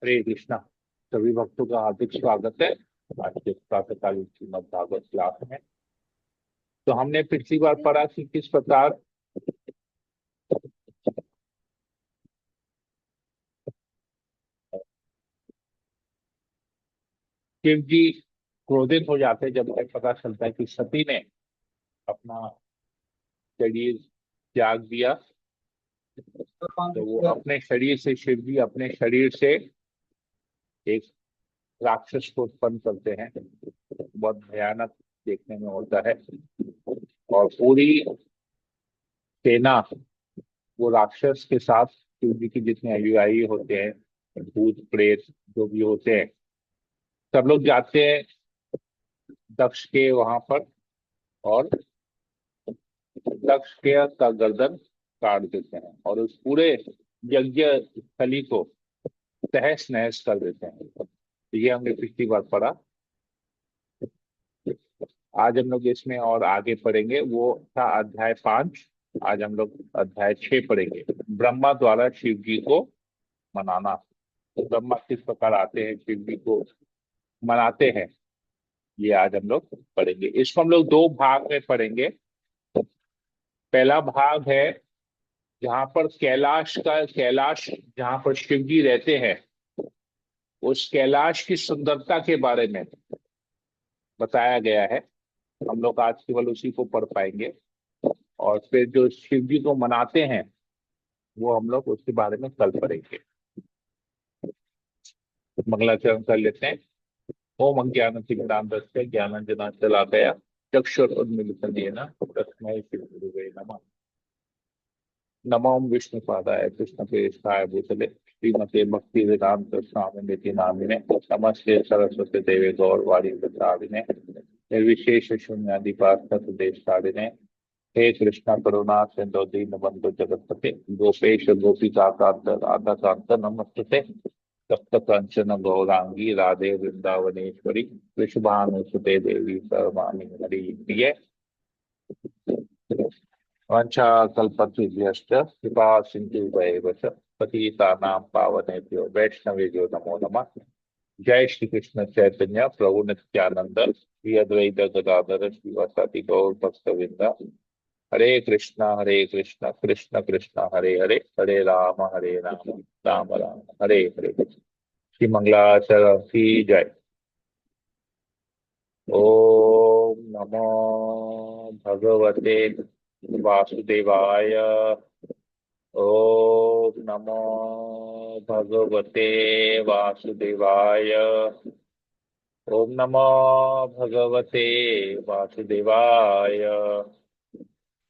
हरे कृष्णा। सभी भक्तों का हार्दिक स्वागत है आज के प्रातःकालीन श्रीमद् भागवत क्लास में। तो हमने पिछली बार पढ़ा कि किस प्रकार शिव जी क्रोधित हो जाते हैं जब उन्हें पता चलता है कि सती ने अपना शरीर त्याग दिया। तो वो अपने शरीर से शिव जी अपने शरीर से एक राक्षस को उत्पन्न करते हैं। बहुत भयानक देखने में होता है और पूरी सेना वो राक्षस के साथ शिव जी के जितने अनुयायी होते हैं, भूत प्रेत जो भी होते हैं, सब लोग जाते हैं दक्ष के वहां पर और दक्ष के का गर्दन काट देते हैं और उस पूरे यज्ञ स्थली को तहस नहस कर देते हैं। तो ये हमने पिछली बार पढ़ा। आज हम लोग इसमें और आगे पढ़ेंगे। वो था अध्याय 5। आज हम लोग अध्याय 6 पढ़ेंगे। ब्रह्मा द्वारा शिव जी को मनाना। तो ब्रह्मा किस प्रकार आते हैं शिव जी को मनाते हैं, ये आज हम लोग पढ़ेंगे। इसको हम लोग दो भाग में पढ़ेंगे। पहला भाग है जहां पर कैलाश जहां पर शिव जी रहते हैं, उस कैलाश की सुंदरता के बारे में बताया गया है। हम लोग आज केवल उसी को पढ़ पाएंगे। और फिर जो शिव जी को मनाते हैं वो हम लोग उसके बारे में कल पढ़ेंगे। तो मंगलाचरण कर लेते हैं। ओम अज्ञानतिमिरान्धस्य ज्ञानांजनाशलाकया चक्षुरुन्मीलितं येन तस्मै श्रीगुरुवे नमः। नमो विष्णुपादाय कृष्णप्रेष्ठाय भूतले श्रीमते भक्ति वेदांत स्वामिनिति नामिने नमस्ते सरस्वती देवे गौरवाणी प्रसादिने निर्विशेष शून्यादिपार्थक देशकारिणे हे कृष्ण करुणा सिंधु दीनबंधु जगत्पते गोपेश गोपिका कांत राधा कांत नमस्ते तप्त कंचन गौरांगी राधे वृंदावनेश्वरी वृषभानुसुते देवी सर्वाणि हरि प्रिय वंशाकल्पतरुभ्यश्च कृपा सिन्धुभ्यैव च पतितानां पावनेभ्यो वैष्णवेभ्यो नमो नमः। जय श्री कृष्ण चैतन्य प्रभु नित्यानंद श्री अद्वैत गदाधर श्रीवासादि गौर भक्तवृंद। हरे कृष्णा कृष्ण कृष्ण हरे हरे हरे राम राम राम हरे हरे। श्री मंगलाचरण की जय। ओम नमो भगवते वासुदेवाय। ओम नमो भगवते वासुदेवाय। ओम नमो भगवते वासुदेवाय।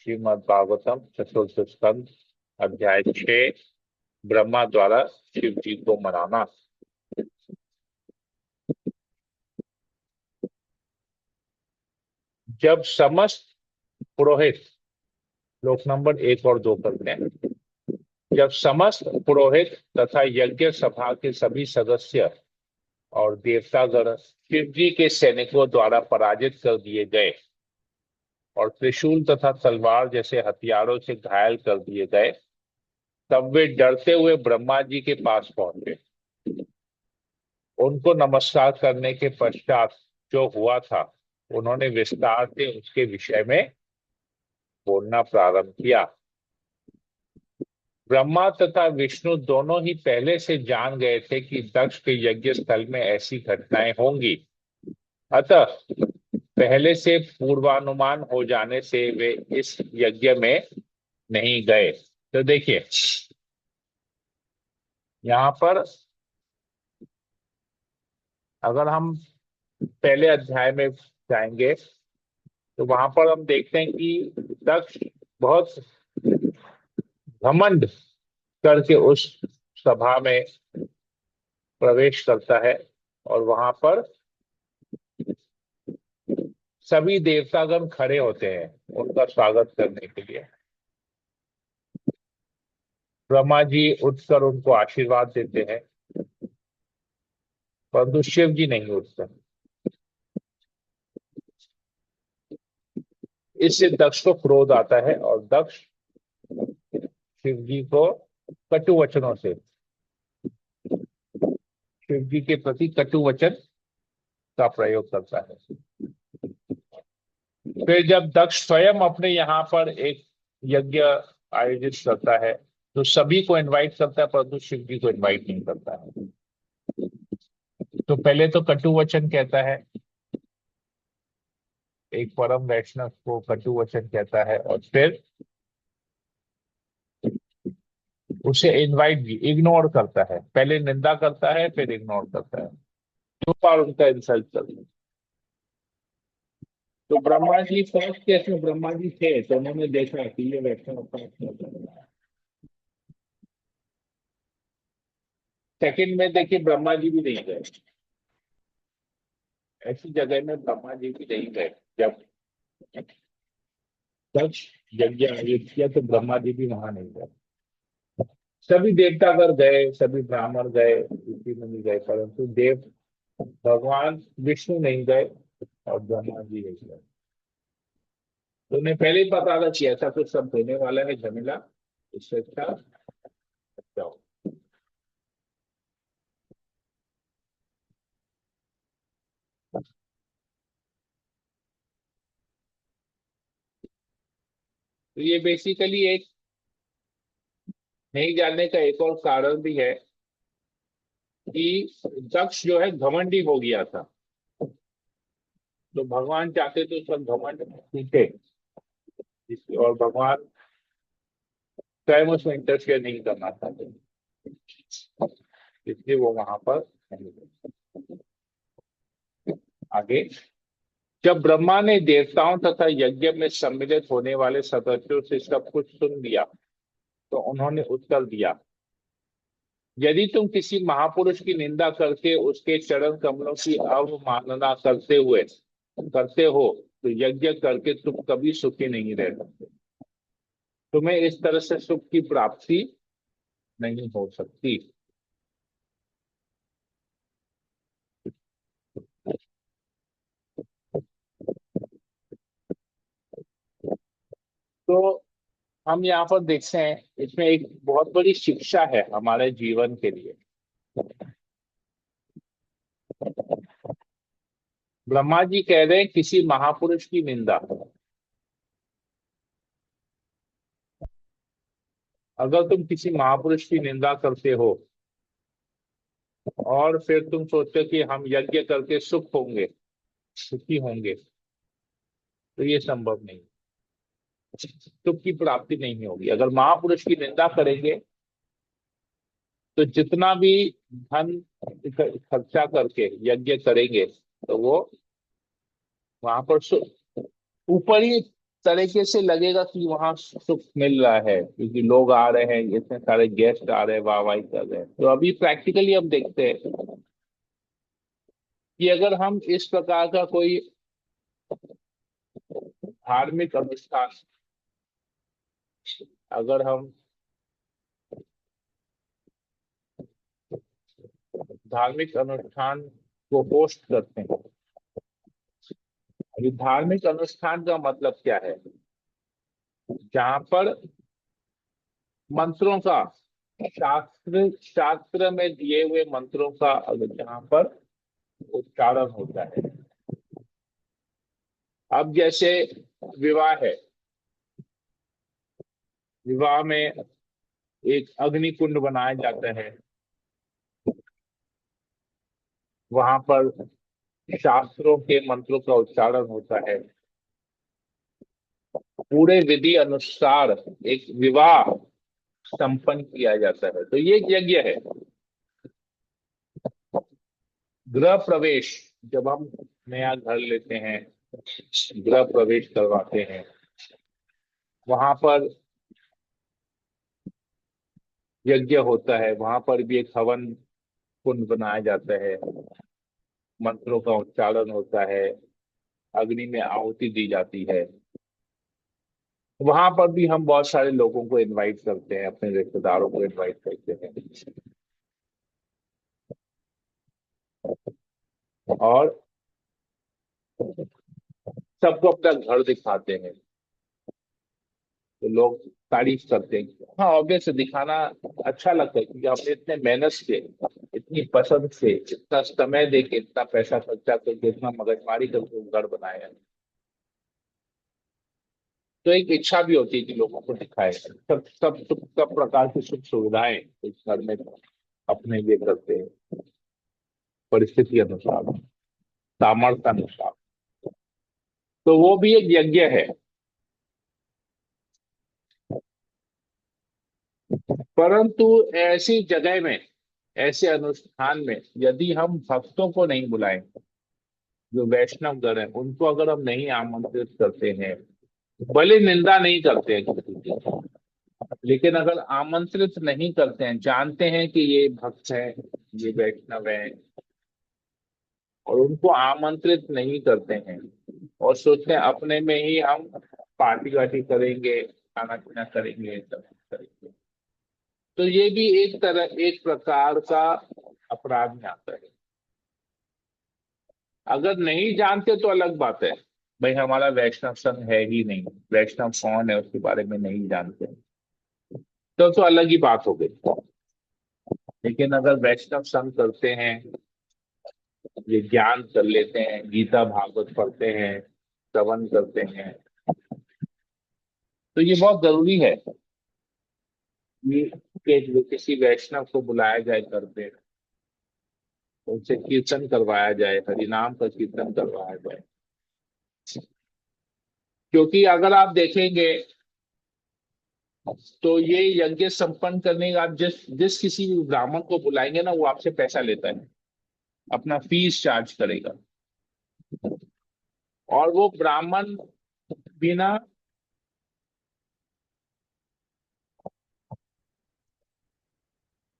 श्रीमद् भागवतम चतुर्थ स्कंद अध्याय 6। ब्रह्मा द्वारा शिव जी को मनाना। जब समस्त पुरोहित, श्लोक नंबर 1 और 2 करते हैं। जब समस्त पुरोहित तथा यज्ञ सभा के सभी सदस्य और देवतागण शिव जी के सैनिकों द्वारा पराजित कर दिए गए और त्रिशूल तथा तलवार जैसे हथियारों से घायल कर दिए गए, तब वे डरते हुए ब्रह्मा जी के पास पहुंचे। उनको नमस्कार करने के पश्चात जो हुआ था उन्होंने विस्तार से उसके विषय में बोलना प्रारंभ किया। ब्रह्मा तथा विष्णु दोनों ही पहले से जान गए थे कि दक्ष के यज्ञ स्थल में ऐसी घटनाएं होंगी। अतः पहले से पूर्वानुमान हो जाने से वे इस यज्ञ में नहीं गए। तो देखिए यहाँ पर अगर हम पहले अध्याय में जाएंगे तो वहां पर हम देखते हैं कि दक्ष बहुत घमंड करके उस सभा में प्रवेश करता है और वहां पर सभी देवतागण खड़े होते हैं उनका स्वागत करने के लिए। ब्रह्मा जी उठकर उनको आशीर्वाद देते हैं परंतु शिव जी नहीं उठते। इससे दक्ष को क्रोध आता है और दक्ष शिव जी को कटु वचनों से शिव जी के प्रति कटु वचन का प्रयोग करता है। फिर जब दक्ष स्वयं अपने यहाँ पर एक यज्ञ आयोजित करता है तो सभी को इनवाइट करता है, परंतु शिव जी को इनवाइट नहीं करता है। तो पहले तो कटु वचन कहता है, एक परम वैष्णव को कटु वचन कहता है, और फिर उसे इनवाइट भी इग्नोर करता है। पहले निंदा करता है, फिर इग्नोर करता है, 2 बार उनका इंसल्ट करता है। तो ब्रह्मा जी फर्स्ट केस में ब्रह्मा जी थे तो उन्होंने देखा कि ये वैष्णव अपराध कर रहा है। सेकंड में देखिए ब्रह्मा जी भी नहीं गए, ऐसी जगह में ब्रह्मा जी भी नहीं गए। जब दक्ष यज्ञ आयोजित किया तो ब्रह्मा जी भी वहां नहीं गए। सभी देवतागण गए, सभी ब्राह्मण गए, ऋषि मुनि गए, परंतु देव भगवान विष्णु नहीं गए और ब्रह्मा जी नहीं गए। तो उन्हें पहले ही पता था कि ऐसा कुछ सब होने वाला है झमेला, इससे अच्छा जाओ। तो ये बेसिकली एक नहीं जानने का एक और कारण भी है कि दक्ष जो है घमंडी हो गया था, तो भगवान चाहते तो उसका घमंड टूटे, और भगवान स्वयं उसमें इंटरफेयर नहीं करना चाहते, इसलिए वो वहां पर नहीं गए। आगे, जब ब्रह्मा ने देवताओं तथा यज्ञ में सम्मिलित होने वाले सदस्यों से सब कुछ सुन लिया तो उन्होंने उत्तर दिया, यदि तुम किसी महापुरुष की निंदा करके उसके चरण कमलों की अवमानना करते हो तो यज्ञ करके तुम कभी सुखी नहीं रह सकते। तुम्हें इस तरह से सुख की प्राप्ति नहीं हो सकती। तो हम यहाँ पर देखते हैं, इसमें एक बहुत बड़ी शिक्षा है हमारे जीवन के लिए। ब्रह्मा जी कह रहे हैं किसी महापुरुष की निंदा, अगर तुम किसी महापुरुष की निंदा करते हो और फिर तुम सोचते हो कि हम यज्ञ करके सुख होंगे, सुखी होंगे, तो ये संभव नहीं, सुख की प्राप्ति नहीं होगी। अगर महापुरुष की निंदा करेंगे तो जितना भी धन खर्चा करके यज्ञ करेंगे तो वो वहां पर ऊपरी तरीके से लगेगा कि वहां सुख मिल रहा है, क्योंकि लोग आ रहे हैं, इतने सारे गेस्ट आ रहे हैं, वाहवाही कर रहे हैं। तो अभी प्रैक्टिकली हम देखते हैं कि अगर हम इस प्रकार का कोई धार्मिक अनुष्ठान, अगर हम धार्मिक अनुष्ठान को होस्ट करते हैं, अभी धार्मिक अनुष्ठान का मतलब क्या है, जहां पर मंत्रों का, शास्त्र में दिए हुए मंत्रों का अगर जहां पर उच्चारण होता है। अब जैसे विवाह है, विवाह में एक अग्नि कुंड बनाया जाता है, वहां पर शास्त्रों के मंत्रों का उच्चारण होता है, पूरे विधि अनुसार एक विवाह संपन्न किया जाता है। तो ये एक यज्ञ है। गृह प्रवेश, जब हम नया घर लेते हैं, गृह प्रवेश करवाते हैं, वहां पर यज्ञ होता है, वहां पर भी एक हवन कुंड बनाया जाता है, मंत्रों का उच्चारण होता है, अग्नि में आहुति दी जाती है। वहां पर भी हम बहुत सारे लोगों को इनवाइट करते हैं, अपने रिश्तेदारों को इनवाइट करते हैं, और सबको अपना घर दिखाते हैं, तो लोग तारीफ करते हैं। हाँ, ऑब्वियस दिखाना अच्छा लगता है क्योंकि हमने इतने मेहनत से इतनी पसंद से, इतना समय दे के, इतना पैसा खर्चा करके, इतना मगजमारी करके वो घर बनाया है। तो एक इच्छा भी होती है कि लोगों को दिखाए, सब प्रकार की सुख सुविधाएं इस घर में अपने लिए करते हैं, परिस्थिति अनुसार, सामर्थ्य अनुसार। तो वो भी एक यज्ञ है। परंतु ऐसी जगह में, ऐसे अनुष्ठान में यदि हम भक्तों को नहीं बुलाएं, जो वैष्णव गण है उनको अगर हम नहीं आमंत्रित करते हैं, भले निंदा नहीं करते हैं किसी की, लेकिन अगर आमंत्रित नहीं करते हैं, जानते हैं कि ये भक्त है, ये वैष्णव है, और उनको आमंत्रित नहीं करते हैं, और सोचते हैं अपने में ही हम पार्टी वार्टी करेंगे, खाना पीना करेंगे, सब करेंगे, तो ये भी एक प्रकार का अपराध में आता है। अगर नहीं जानते तो अलग बात है, भाई हमारा वैष्णव संघ है ही नहीं, वैष्णव कौन है उसके बारे में नहीं जानते, तो अलग ही बात हो गई। लेकिन अगर वैष्णव संघ करते हैं, ये ज्ञान कर लेते हैं, गीता भागवत पढ़ते हैं, श्रवण करते हैं, तो ये बहुत जरूरी है कि किसी वैष्णव को बुलाया जाए घर पे, उनसे कीर्तन करवाया जाए, हरिनाम का कीर्तन करवाया जाए। क्योंकि अगर आप देखेंगे तो ये यज्ञ संपन्न करने का, आप जिस जिस किसी भी ब्राह्मण को बुलाएंगे ना, वो आपसे पैसा लेता है, अपना फीस चार्ज करेगा। और वो ब्राह्मण बिना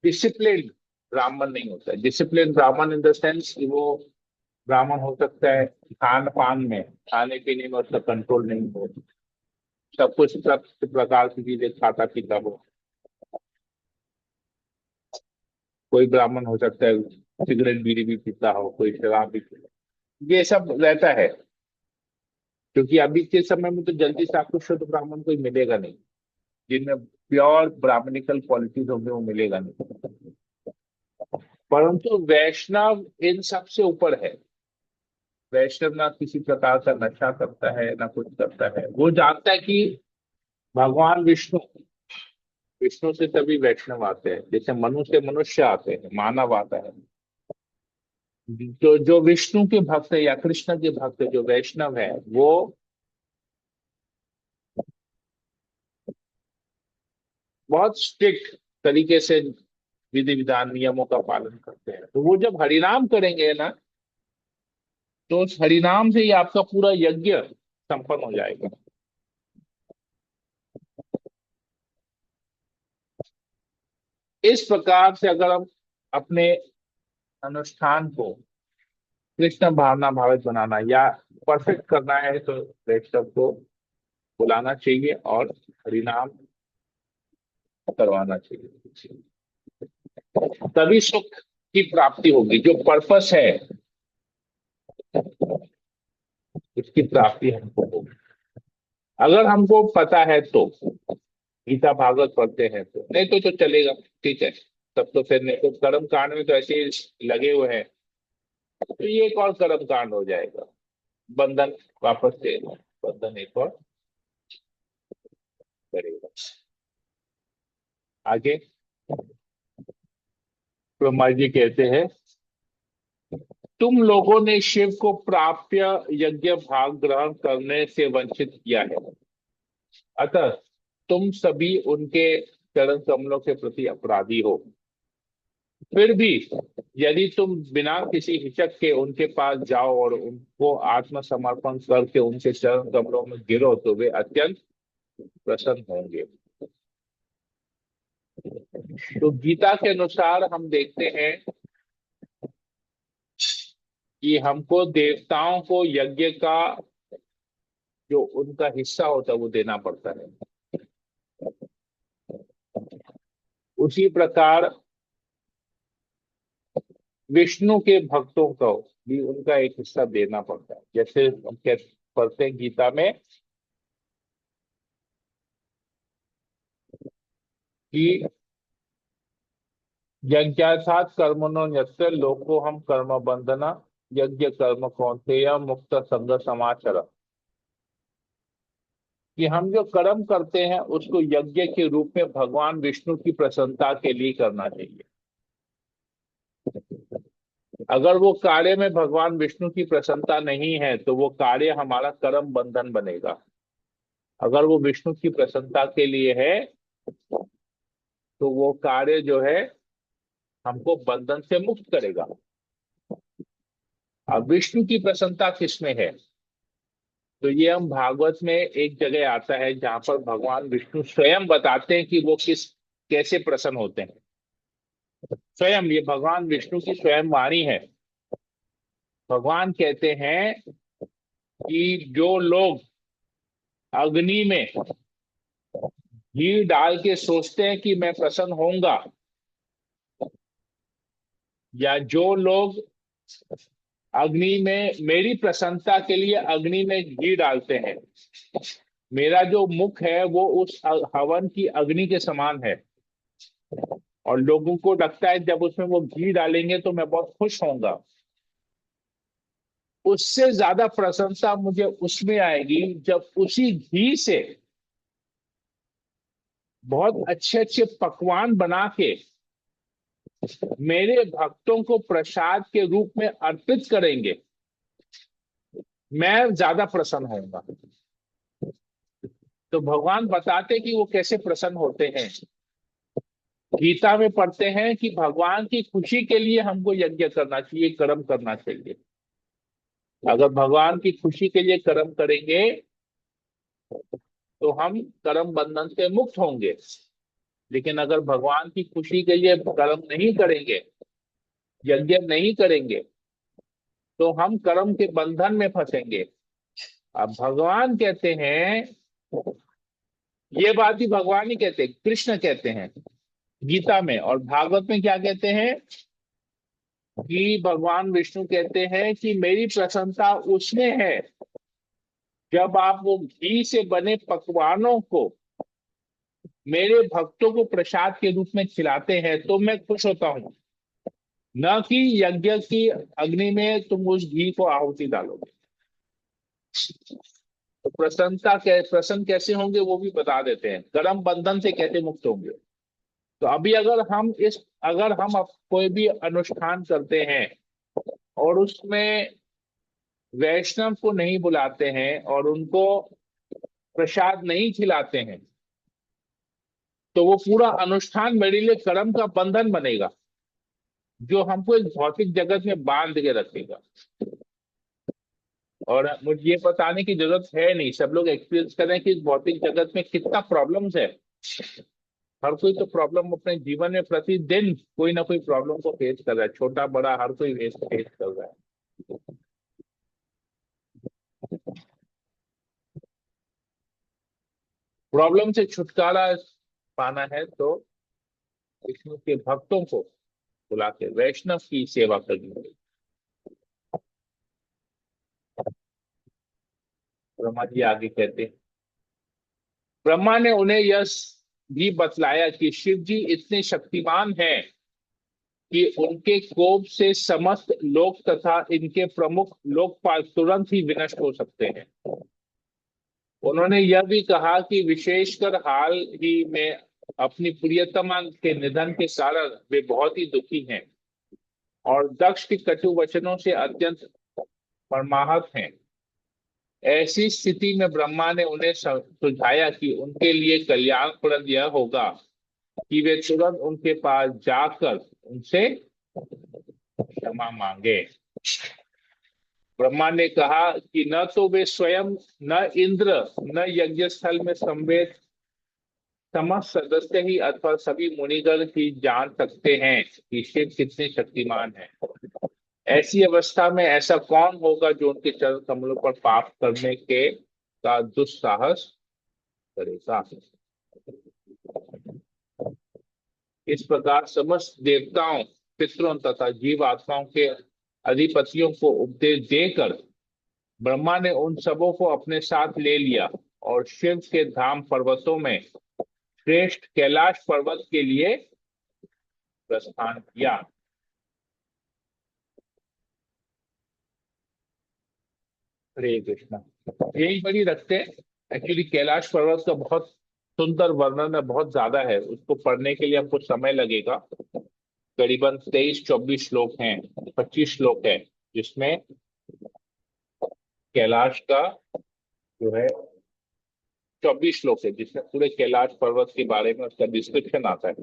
डिसिप्लिन ब्राह्मण नहीं होता है। डिसिप्लिन ब्राह्मण इन द सेंस कि वो ब्राह्मण हो सकता है खान पान में, खाने पीने में उसका कंट्रोल नहीं हो, सब कुछ सब प्रकार की चीजें खाता पीता हो। कोई ब्राह्मण हो सकता है सिगरेट बीड़ी भी पीता हो, कोई शराब भी पीता हो, ये सब रहता है। क्योंकि अभी के समय में तो जल्दी से आपको शुद्ध ब्राह्मण कोई मिलेगा नहीं, जिनमें प्योर ब्राह्मणिकल क्वालिटीज होंगे वो मिलेगा नहीं। परंतु वैष्णव इन सब से ऊपर है। वैष्णव ना किसी प्रकार का नशा करता है, ना कुछ करता है। वो जानता है कि भगवान विष्णु, विष्णु से तभी वैष्णव आते हैं, जैसे मनु से मनुष्य आते हैं, मानव आता है। जो जो विष्णु के भक्त है या कृष्ण के भक्त है, जो वैष्णव है, वो बहुत स्ट्रिक्ट तरीके से विधि विधान नियमों का पालन करते हैं। तो वो जब हरिनाम करेंगे ना, तो उस हरिनाम से ही आपका पूरा यज्ञ संपन्न हो जाएगा। इस प्रकार से अगर हम अपने अनुष्ठान को कृष्ण भावना भावित बनाना या परफेक्ट करना है, तो वैष्णव को बुलाना चाहिए और हरिनाम करवाना चाहिए। तभी सुख की प्राप्ति होगी। जो पर्पस है उसकी प्राप्ति हमको होगी। अगर हमको पता है तो, गीता भागवत पढ़ते हैं तो, नहीं तो चलेगा, ठीक है। तब तो फिर नहीं तो कर्म कांड में तो ऐसे ही लगे हुए हैं, तो ये एक और कर्म कांड हो जाएगा, बंधन वापस से, बंधन एक और करेगा। आगे ब्रह्मा जी कहते हैं, तुम लोगों ने शिव को प्राप्य यज्ञ भाग ग्रहण करने से वंचित किया है, अतः तुम सभी उनके चरण कमलों के प्रति अपराधी हो। फिर भी यदि तुम बिना किसी हिचक के उनके पास जाओ और उनको आत्मसमर्पण करके उनके चरण कमलों में गिरो, तो वे अत्यंत प्रसन्न होंगे। तो गीता के अनुसार हम देखते हैं कि हमको देवताओं को यज्ञ का जो उनका हिस्सा होता है वो देना पड़ता है। उसी प्रकार विष्णु के भक्तों को भी उनका एक हिस्सा देना पड़ता है। जैसे हम पढ़ते हैं गीता में कि यज्ञार्थात् कर्मणो यस्य लोको हम कर्म बंधना यज्ञ कर्म कौन्तेय मुक्त संग समाचर। कि हम जो कर्म करते हैं उसको यज्ञ के रूप में भगवान विष्णु की प्रसन्नता के लिए करना चाहिए। अगर वो कार्य में भगवान विष्णु की प्रसन्नता नहीं है तो वो कार्य हमारा कर्म बंधन बनेगा। अगर वो विष्णु की प्रसन्नता के लिए है तो वो कार्य जो है हमको बंधन से मुक्त करेगा। अब विष्णु की प्रसन्नता किसमें है, तो ये हम भागवत में एक जगह आता है जहां पर भगवान विष्णु स्वयं बताते हैं कि वो किस कैसे प्रसन्न होते हैं। स्वयं ये भगवान विष्णु की स्वयं वाणी है। भगवान कहते हैं कि जो लोग अग्नि में घी डाल के सोचते हैं कि मैं प्रसन्न होऊंगा, या जो लोग अग्नि में मेरी प्रसन्नता के लिए अग्नि में घी डालते हैं, मेरा जो मुख है वो उस हवन की अग्नि के समान है, और लोगों को लगता है जब उसमें वो घी डालेंगे तो मैं बहुत खुश होऊंगा, उससे ज्यादा प्रसन्नता मुझे उसमें आएगी जब उसी घी से बहुत अच्छे अच्छे पकवान बना के मेरे भक्तों को प्रसाद के रूप में अर्पित करेंगे, मैं ज्यादा प्रसन्न होऊंगा। तो भगवान बताते कि वो कैसे प्रसन्न होते हैं। गीता में पढ़ते हैं कि भगवान की खुशी के लिए हमको यज्ञ करना चाहिए, कर्म करना चाहिए। अगर भगवान की खुशी के लिए कर्म करेंगे तो हम कर्म बंधन से मुक्त होंगे। लेकिन अगर भगवान की खुशी के लिए कर्म नहीं करेंगे, यज्ञ नहीं करेंगे, तो हम कर्म के बंधन में फंसेंगे। अब भगवान कहते हैं, ये बात ही भगवान ही कहते हैं, कृष्ण कहते हैं गीता में, और भागवत में क्या कहते हैं कि भगवान विष्णु कहते हैं कि मेरी प्रसन्नता उसमें है जब आप वो घी से बने पकवानों को मेरे भक्तों को प्रसाद के रूप में खिलाते हैं तो मैं खुश होता हूं, न कि यज्ञ की अग्नि में तुम उस घी को आहुति डालोगे। तो प्रसन्न कैसे होंगे वो भी बता देते हैं, कर्म बंधन से कैसे मुक्त होंगे। तो अभी अगर हम कोई भी अनुष्ठान करते हैं और उसमें वैष्णव को नहीं बुलाते हैं और उनको प्रसाद नहीं खिलाते हैं, तो वो पूरा अनुष्ठान मेरे लिए कर्म का बंधन बनेगा जो हमको इस भौतिक जगत में बांध के रखेगा। और मुझे ये बताने की जरूरत है नहीं, सब लोग एक्सपीरियंस करें कि इस भौतिक जगत में कितना प्रॉब्लम्स है। हर कोई तो प्रॉब्लम अपने जीवन में प्रतिदिन कोई ना कोई प्रॉब्लम को फेस कर रहा है, छोटा बड़ा हर कोई फेस कर रहा है। प्रॉब्लम से छुटकारा पाना है तो विष्णु के भक्तों को बुला के वैष्णव की सेवा करनी होगी। ब्रह्मा जी आगे कहते हैं, ब्रह्मा ने उन्हें यह भी बतलाया कि शिव जी इतने शक्तिमान हैं कि उनके कोप से समस्त लोक तथा इनके प्रमुख लोकपाल तुरंत ही विनष्ट हो सकते हैं। उन्होंने यह भी कहा कि विशेषकर हाल ही में अपनी प्रियतमा के निधन के कारण वे बहुत ही दुखी हैं और दक्ष के कटु वचनों से अत्यंत मर्माहत हैं। ऐसी स्थिति में ब्रह्मा ने उन्हें सुझाया कि उनके लिए कल्याणप्रद यह होगा कि वे तुरंत उनके पास जाकर उनसे क्षमा मांगे। ब्रह्मा ने कहा कि न तो वे स्वयं, न इंद्र, न यज्ञ स्थल में संवेद समस्त सदस्य ही अथवा सभी मुनिगण ही जान सकते हैं कि शिव कितने शक्तिमान हैं। ऐसी अवस्था में ऐसा कौन होगा जो उनके चरण कमलों पर पाप करने के का दुस्साहस करेगा। इस प्रकार समस्त देवताओं, पितरों तथा जीव आत्माओं के अधिपतियों को उपदेश देकर ब्रह्मा ने उन सबों को अपने साथ ले लिया और शिव के धाम पर्वतों में श्रेष्ठ कैलाश पर्वत के लिए प्रस्थान किया। हरे कृष्णा। यही बड़ी रखते हैं। एक्चुअली कैलाश पर्वत का बहुत सुंदर वर्णन है, बहुत ज्यादा है, उसको पढ़ने के लिए आपको समय लगेगा। करीबन 23-24 श्लोक हैं, 25 श्लोक है, जिसमें कैलाश का जो है 24 श्लोक है, जिसमें पूरे कैलाश पर्वत के बारे में उसका डिस्क्रिप्शन आता है।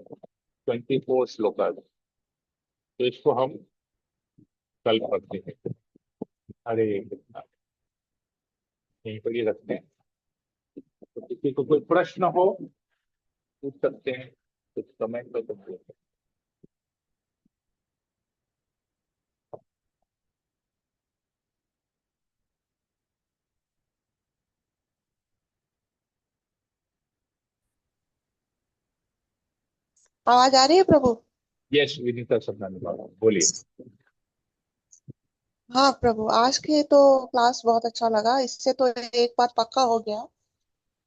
24 श्लोक। तो इसको हम कल पढ़ते हैं। हरे कृष्णा। यहीं पर ये रखते हैं। तो किसी को कोई प्रश्न हो पूछ सकते हैं, कुछ कमेंट कर सकते हैं। आवाज आ रही है प्रभु? यस, विनीता सत्यानंद बाबू, बोलिए। हाँ प्रभु, आज के तो क्लास बहुत अच्छा लगा। इससे तो एक बात पक्का हो गया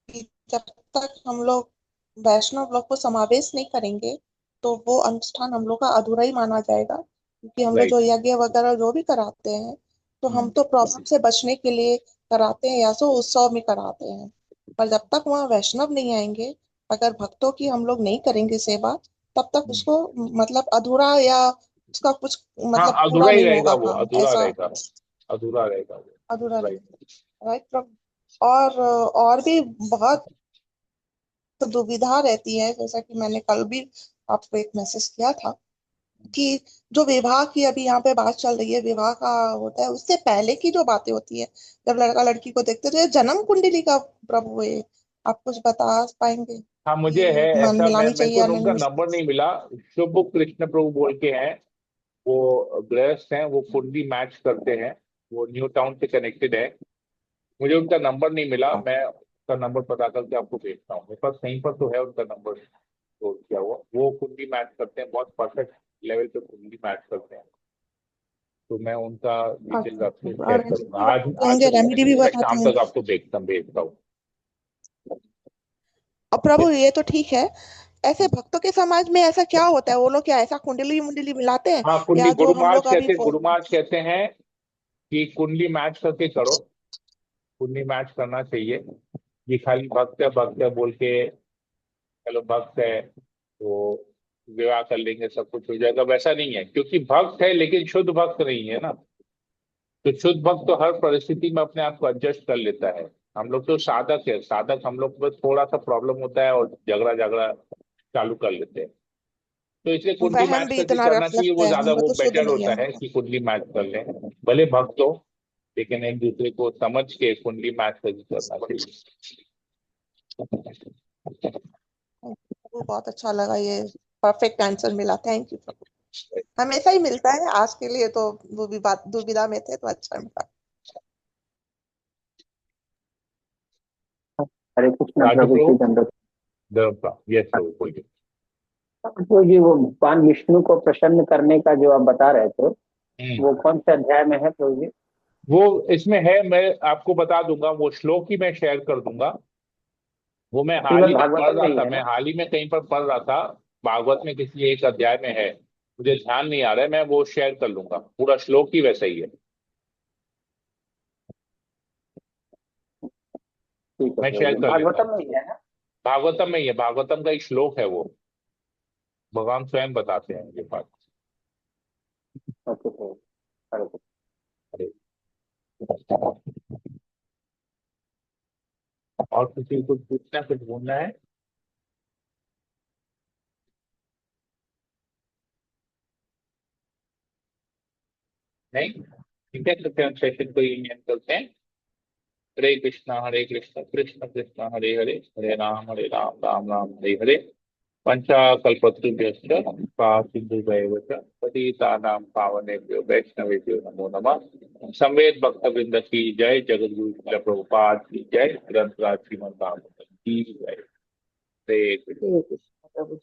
कि जब तक हम लोग वैष्णव लोग को समावेश नहीं करेंगे तो वो अनुष्ठान हम लोग का अधूरा ही माना जाएगा, क्योंकि हम लोग राइट। जो यज्ञ वगैरह जो भी कराते हैं तो हम हम्म। तो प्रॉब्लम से बचने के लिए कराते हैं या तो उत्सव में कराते हैं। पर जब तक वहाँ वैष्णव नहीं आएंगे, अगर भक्तों की हम लोग नहीं करेंगे सेवा, तब तक हम्म। उसको मतलब अधूरा या उसका कुछ हाँ, मतलब पूरा अधूरा ही नहीं रहेगा होगा वो, काम अधूरा ऐसा। रहेगा। अधूरा रहेगा वो। अधूरा राइट। रहेगा, राइट प्रभु। और भी बहुत तो दुविधा रहती है, जैसा कि मैंने कल भी आपको एक मैसेज किया था कि जो विवाह की अभी यहाँ पे बात चल रही है, विवाह का होता है उससे पहले की जो बातें होती है, जब लड़का लड़की को देखते हैं, तो ये जन्म कुंडली का प्रभु है, आप कुछ बता पाएंगे हाँ, मुझे है कि मन ऐसा, मैं मिलानी मेरे चाहिए को या तो नहीं उनका मिलानी नंबर नहीं मिला। शुभ कृष्ण प्रभु बोल के हैं, वो गृहस्थ हैं, वो कुंडली मैच करते हैं, वो न्यू टाउन से कनेक्टेड है। मुझे उनका नंबर नहीं मिला, चाहिए? मैं उसका नंबर पता करके आपको भेजता हूँ। मेरे पास कहीं पर तो है उनका नंबर। तो क्या हुआ, वो कुंडली मैच करते हैं, बहुत परफेक्ट लेवल पे कुंडली मैच करते हैं। तो मैं उनका डिटेल आपसे अच्छा, शेयर और करूंगा, रेमेडी आज बताते आज होंगे, तक तो रेमेडी नहीं, भी मैं बताते शाम तक होंगे। आपको भेजता हूँ। और प्रभु ये तो ठीक है, ऐसे भक्तों के समाज में ऐसा क्या होता है, वो लोग क्या ऐसा कुंडली मुंडली मिलाते हैं हाँ, कुंडली या जो हम लोग अभी गुरु महाराज कहते हैं कि कुंडली मैच करके करो। कुंडली मैच करना चाहिए। ये खाली भक्त है बोल के, चलो भक्त है तो विवाह कर लेंगे, सब कुछ हो जाएगा, वैसा नहीं है। क्योंकि भक्त है लेकिन शुद्ध भक्त नहीं है ना। तो शुद्ध भक्त तो हर परिस्थिति में अपने आप को एडजस्ट कर लेता है। हम लोग तो साधक है, साधक हम लोग को बस थोड़ा सा प्रॉब्लम होता है और झगड़ा झगड़ा चालू कर लेते हैं। तो इसलिए कुंडली वहम मैच भी करके इतना करना रख चाहिए, लगता वो है, ज्यादा हम लोग वो तो शुद्ध बेटर नहीं होता है। है कि कुंडली मैच कर लें। भले भक्त हो, लेकिन एक दूसरे को समझ के कुंडली मैच करके करना चाहिए। वो बहुत अच्छा लगा, ये परफेक्ट आंसर मिला, थैंक यू प्रभु। हमेशा ही मिलता है, आज के लिए तो वो भी बात दुविधा में थे तो अच्छा मिला। हरे कृष्ण राजू प्रभु की प्रभु, दंडक। यस प्रभु, बोलिए। तो ये वो भगवान विष्णु को प्रसन्न करने का जो आप बता रहे थे, वो हम्म। कौन से अध्याय में है प्रभु जी? वो इसमें है, मैं आपको बता दूंगा, वो श्लोक ही मैं शेयर कर दूंगा। वो मैं हाल श्रीमद् ही में पढ़ भागवतम रहा में ही था, है मैं ना? हाल ही में कहीं पर पढ़ रहा था। भागवत में किसी एक अध्याय में है, मुझे ध्यान नहीं आ रहा है, मैं वो शेयर कर लूंगा, पूरा श्लोक ही वैसा ही है। ठीक है मैं प्रभु शेयर जी, कर लेता हूँ। भागवतम में ही है ना? भागवतम में ही है, भागवतम का एक श्लोक है वो, भगवान स्वयं बताते हैं ये बात। ओके प्रभु। हरे कृष्ण। अरे, और किसी को कुछ पूछना, कुछ बोलना है? नहीं, ठीक है, तो फिर हम सेशन को यूनियन करते हैं। हरे कृष्ण कृष्ण कृष्ण हरे हरे, हरे राम राम राम हरे हरे। पंचाकल्पतरुभ्यश्च कृपा सिन्धुभ्येव च पतितानां पावनेभ्यो वैष्णवेभ्यो नमो नमः। संवेद भक्तवृंद की जय, जगत गुरु शिल प्रभुपाद की जय, ग्रंथराज श्रीमद् भागवत की जय। हरे कृष्ण। ठीक है प्रभु।